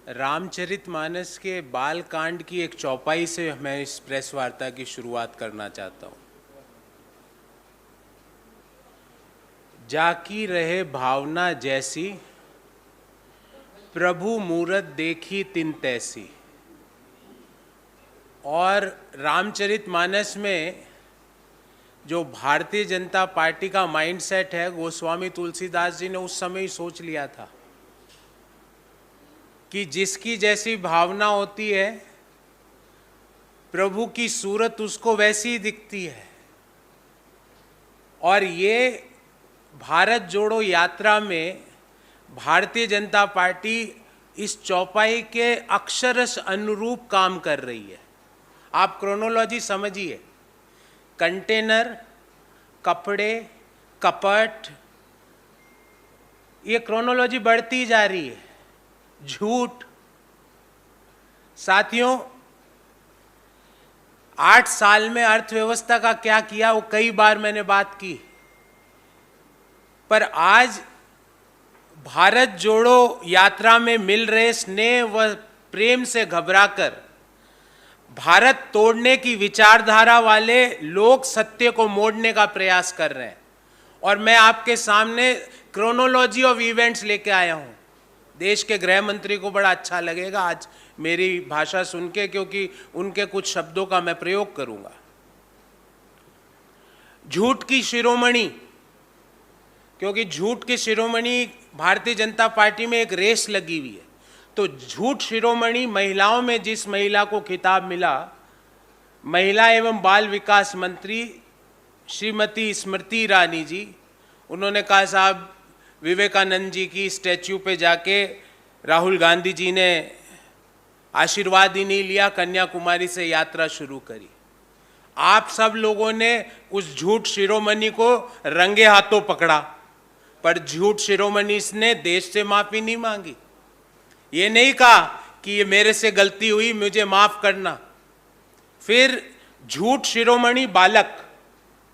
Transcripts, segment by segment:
रामचरितमानस के बाल कांड की एक चौपाई से मैं इस प्रेस वार्ता की शुरुआत करना चाहता हूँ। जाकी रहे भावना जैसी, प्रभु मूरत देखी तिन तैसी। और रामचरितमानस में जो भारतीय जनता पार्टी का माइंडसेट है, गोस्वामी तुलसीदास जी ने उस समय ही सोच लिया था कि जिसकी जैसी भावना होती है, प्रभु की सूरत उसको वैसी ही दिखती है। और ये भारत जोड़ो यात्रा में भारतीय जनता पार्टी इस चौपाई के अक्षरश अनुरूप काम कर रही है। आप क्रोनोलॉजी समझिए। कंटेनर, कपड़े, कपट, ये क्रोनोलॉजी बढ़ती जा रही है। झूठ। साथियों, 8 साल में अर्थव्यवस्था का क्या किया वो कई बार मैंने बात की, पर आज भारत जोड़ो यात्रा में मिल रहे स्नेह व प्रेम से घबराकर भारत तोड़ने की विचारधारा वाले लोग सत्य को मोड़ने का प्रयास कर रहे हैं। और मैं आपके सामने क्रोनोलॉजी ऑफ इवेंट्स लेके आया हूं। देश के गृह मंत्री को बड़ा अच्छा लगेगा आज मेरी भाषा सुन के, क्योंकि उनके कुछ शब्दों का मैं प्रयोग करूंगा। झूठ की शिरोमणि, क्योंकि झूठ की शिरोमणि भारतीय जनता पार्टी में एक रेस लगी हुई है। तो झूठ शिरोमणि महिलाओं में जिस महिला को खिताब मिला, महिला एवं बाल विकास मंत्री श्रीमती स्मृति ईरानी जी, उन्होंने कहा साहब विवेकानंद जी की स्टैच्यू पे जाके राहुल गांधी जी ने आशीर्वाद ही नहीं लिया, कन्याकुमारी से यात्रा शुरू करी। आप सब लोगों ने उस झूठ शिरोमणि को रंगे हाथों पकड़ा, पर झूठ शिरोमणि ने देश से माफी नहीं मांगी। ये नहीं कहा कि ये मेरे से गलती हुई, मुझे माफ करना। फिर झूठ शिरोमणि बालक,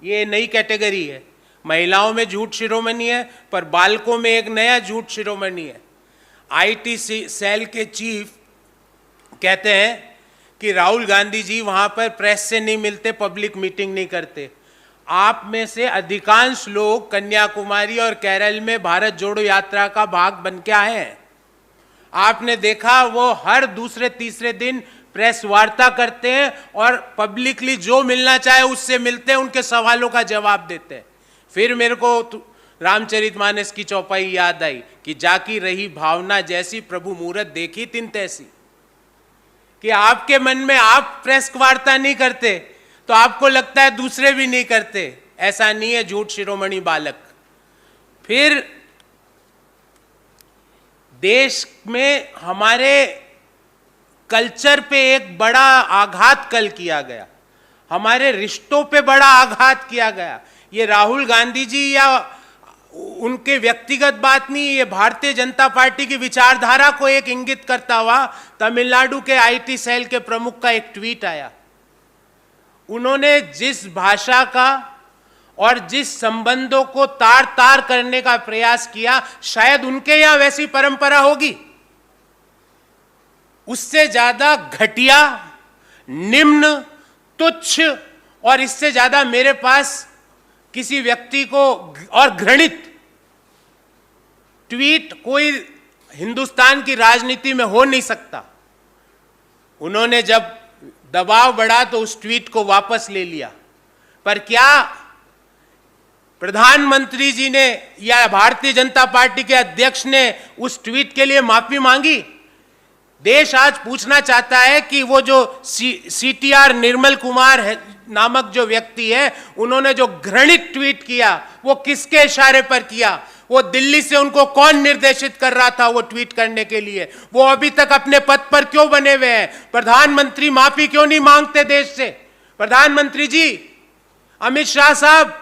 ये नई कैटेगरी है। महिलाओं में झूठ शिरोमणि है, पर बालकों में एक नया झूठ शिरोमणि है। आईटी सेल के चीफ कहते हैं कि राहुल गांधी जी वहां पर प्रेस से नहीं मिलते, पब्लिक मीटिंग नहीं करते। आप में से अधिकांश लोग कन्याकुमारी और केरल में भारत जोड़ो यात्रा का भाग बन के आए हैं। आपने देखा वो हर दूसरे तीसरे दिन प्रेस वार्ता करते हैं और पब्लिकली जो मिलना चाहे उससे मिलते हैं, उनके सवालों का जवाब देते हैं। फिर मेरे को रामचरितमानस की चौपाई याद आई कि जाकी रही भावना जैसी, प्रभु मूरत देखी तिन तैसी। कि आपके मन में आप प्रेस वार्ता नहीं करते तो आपको लगता है दूसरे भी नहीं करते। ऐसा नहीं है, झूठ शिरोमणि बालक। फिर देश में हमारे कल्चर पे एक बड़ा आघात कल किया गया, हमारे रिश्तों पे बड़ा आघात किया गया। ये राहुल गांधी जी या उनके व्यक्तिगत बात नहीं, ये भारतीय जनता पार्टी की विचारधारा को एक इंगित करता हुआ तमिलनाडु के आईटी सेल के प्रमुख का एक ट्वीट आया। उन्होंने जिस भाषा का और जिस संबंधों को तार तार करने का प्रयास किया, शायद उनके यहां वैसी परंपरा होगी। उससे ज्यादा घटिया, निम्न, तुच्छ और इससे ज्यादा मेरे पास किसी व्यक्ति को और घृणित ट्वीट कोई हिंदुस्तान की राजनीति में हो नहीं सकता। उन्होंने जब दबाव बढ़ा तो उस ट्वीट को वापस ले लिया। पर क्या प्रधानमंत्री जी ने या भारतीय जनता पार्टी के अध्यक्ष ने उस ट्वीट के लिए माफी मांगी? देश आज पूछना चाहता है कि वो जो सीटीआर निर्मल कुमार नामक जो व्यक्ति है, उन्होंने जो घृणित ट्वीट किया वो किसके इशारे पर किया? वो दिल्ली से उनको कौन निर्देशित कर रहा था वो ट्वीट करने के लिए? वो अभी तक अपने पद पर क्यों बने हुए हैं? प्रधानमंत्री माफी क्यों नहीं मांगते देश से? प्रधानमंत्री जी, अमित शाह साहब,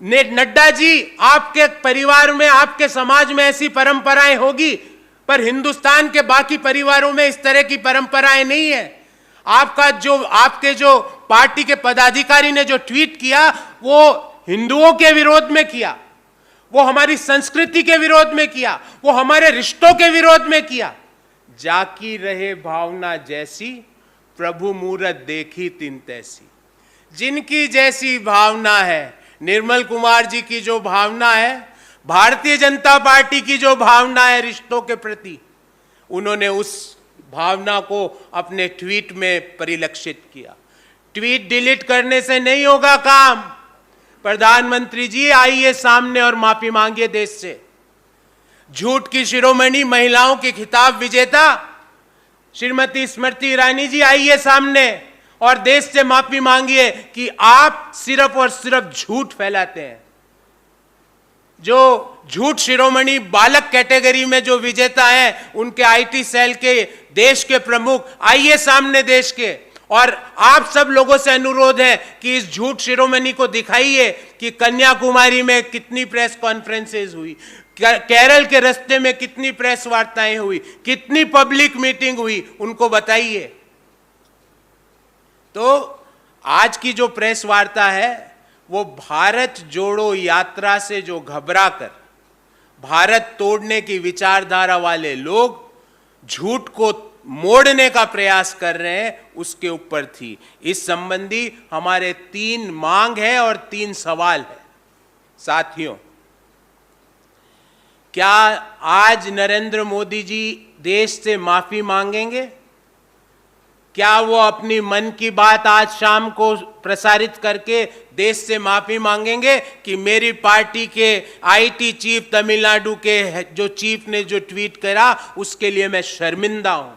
नड्डा जी, आपके परिवार में, आपके समाज में ऐसी परंपराएं होगी, पर हिंदुस्तान के बाकी परिवारों में इस तरह की परंपराएं नहीं है। आपके जो पार्टी के पदाधिकारी ने जो ट्वीट किया वो हिंदुओं के विरोध में किया, वो हमारी संस्कृति के विरोध में किया, वो हमारे रिश्तों के विरोध में किया। जाकी रहे भावना जैसी, प्रभु मूरत देखी तिन तैसी। जिनकी जैसी भावना है, निर्मल कुमार जी की जो भावना है, भारतीय जनता पार्टी की जो भावना है रिश्तों के प्रति, उन्होंने उस भावना को अपने ट्वीट में परिलक्षित किया। ट्वीट डिलीट करने से नहीं होगा काम। प्रधानमंत्री जी आइए सामने और माफी मांगिए देश से। झूठ की शिरोमणि, महिलाओं की खिताब विजेता श्रीमती स्मृति ईरानी जी आइए सामने और देश से माफी मांगिए कि आप सिर्फ और सिर्फ झूठ फैलाते हैं। जो झूठ शिरोमणि बालक कैटेगरी में जो विजेता हैं, उनके आईटी सेल के देश के प्रमुख आइए सामने देश के, और आप सब लोगों से अनुरोध है कि इस झूठ शिरोमणि को दिखाइए कि कन्याकुमारी में कितनी प्रेस कॉन्फ्रेंसेस हुई, केरल के रास्ते में कितनी प्रेस वार्ताएं हुई, कितनी पब्लिक मीटिंग हुई, उनको बताइए। तो आज की जो प्रेस वार्ता है वो भारत जोड़ो यात्रा से जो घबराकर भारत तोड़ने की विचारधारा वाले लोग झूठ को मोड़ने का प्रयास कर रहे हैं, उसके ऊपर थी। इस संबंधी हमारे 3 मांग है और 3 सवाल है। साथियों, क्या आज नरेंद्र मोदी जी देश से माफी मांगेंगे? क्या वो अपनी मन की बात आज शाम को प्रसारित करके देश से माफी मांगेंगे कि मेरी पार्टी के आईटी चीफ तमिलनाडु के जो चीफ ने जो ट्वीट करा उसके लिए मैं शर्मिंदा हूं?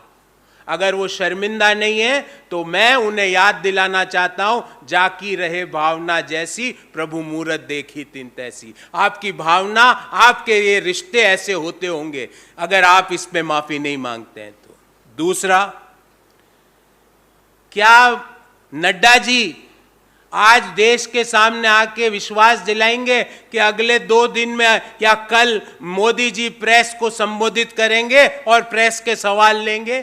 अगर वो शर्मिंदा नहीं है तो मैं उन्हें याद दिलाना चाहता हूं, जाकी रहे भावना जैसी, प्रभु मूरत देखी तिन तैसी। आपकी भावना, आपके ये रिश्ते ऐसे होते होंगे अगर आप इस पे माफी नहीं मांगते हैं तो। दूसरा, क्या नड्डा जी आज देश के सामने आके विश्वास दिलाएंगे कि अगले 2 दिन में या कल मोदी जी प्रेस को संबोधित करेंगे और प्रेस के सवाल लेंगे?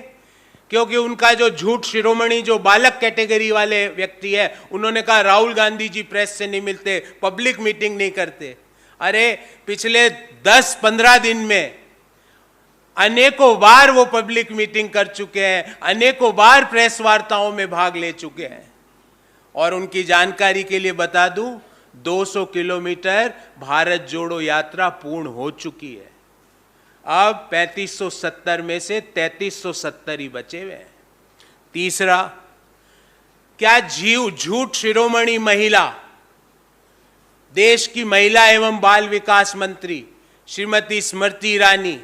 क्योंकि उनका जो झूठ शिरोमणि जो बालक कैटेगरी वाले व्यक्ति है, उन्होंने कहा राहुल गांधी जी प्रेस से नहीं मिलते, पब्लिक मीटिंग नहीं करते। अरे पिछले 10-15 दिन में अनेकों बार वो पब्लिक मीटिंग कर चुके हैं, अनेकों बार प्रेस वार्ताओं में भाग ले चुके हैं। और उनकी जानकारी के लिए बता दूं, 200 किलोमीटर भारत जोड़ो यात्रा पूर्ण हो चुकी है। अब 3570 में से 3370 ही बचे हुए हैं। तीसरा, क्या झूठ शिरोमणि महिला, देश की महिला एवं बाल विकास मंत्री श्रीमती स्मृति ईरानी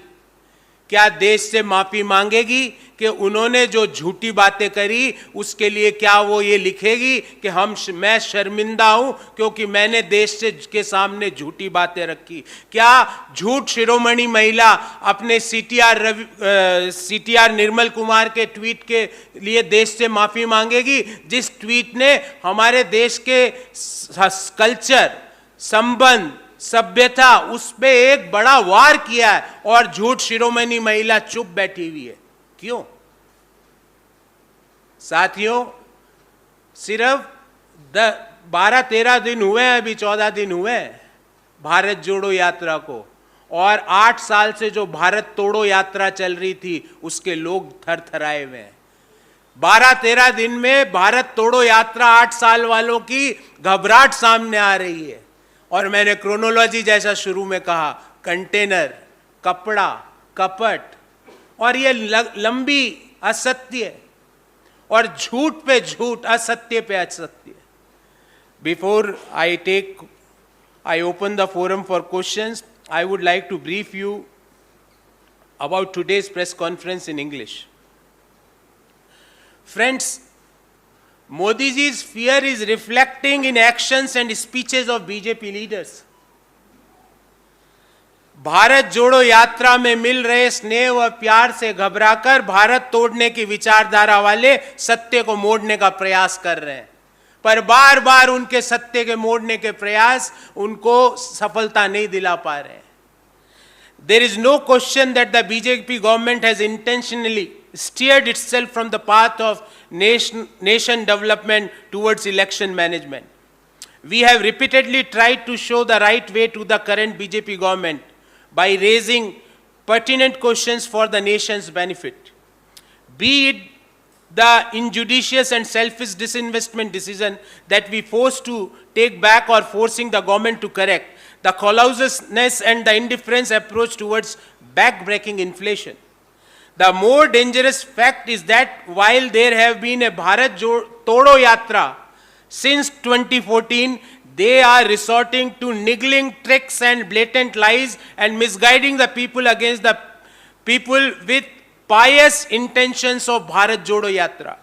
क्या देश से माफी मांगेगी कि उन्होंने जो झूठी बातें करी उसके लिए? क्या वो ये लिखेगी कि मैं शर्मिंदा हूं क्योंकि मैंने देश के सामने झूठी बातें रखी? क्या झूठ शिरोमणि महिला अपने सीटीआर निर्मल कुमार के ट्वीट के लिए देश से माफी मांगेगी, जिस ट्वीट ने हमारे देश के कल्चर, संबंध, सभ्यता, उस पे एक बड़ा वार किया है, और झूठ शिरोमणि महिला चुप बैठी हुई है? क्यों? साथियों, सिर्फ 12-13 दिन हुए हैं, अभी 14 दिन हुए हैं भारत जोड़ो यात्रा को, और 8 साल से जो भारत तोड़ो यात्रा चल रही थी उसके लोग थर थराए हुए हैं। 12-13 दिन में भारत तोड़ो यात्रा 8 साल वालों की घबराहट सामने आ रही है। और मैंने क्रोनोलॉजी जैसा शुरू में कहा, कंटेनर, कपड़ा, कपट, और ये लंबी असत्य और झूठ पे झूठ, असत्य पे असत्य। Before I open the forum for questions, I would like to brief you about today's press conference in English. Friends, Modi ji's fear is reflecting in actions and speeches of BJP leaders. Bharat जोड़ो यात्रा में मिल रहे स्नेह व प्यार से घबराकर भारत तोड़ने की विचारधारा वाले सत्य को मोड़ने का प्रयास कर रहे हैं, पर बार बार उनके सत्य के मोड़ने के प्रयास उनको सफलता नहीं दिला पा रहे हैं. There is no question that the BJP government has intentionally steered itself from the path of nation development towards election management. We have repeatedly tried to show the right way to the current BJP government by raising pertinent questions for the nation's benefit. be it the injudicious and selfish disinvestment decision that we forced to take back or forcing the government to correct, the callousness and the indifference approach towards back-breaking inflation. The more dangerous fact is that while there have been a Bharat Todo Yatra since 2014, they are resorting to niggling tricks and blatant lies and misguiding the people against the people with pious intentions of Bharat Jodo Yatra.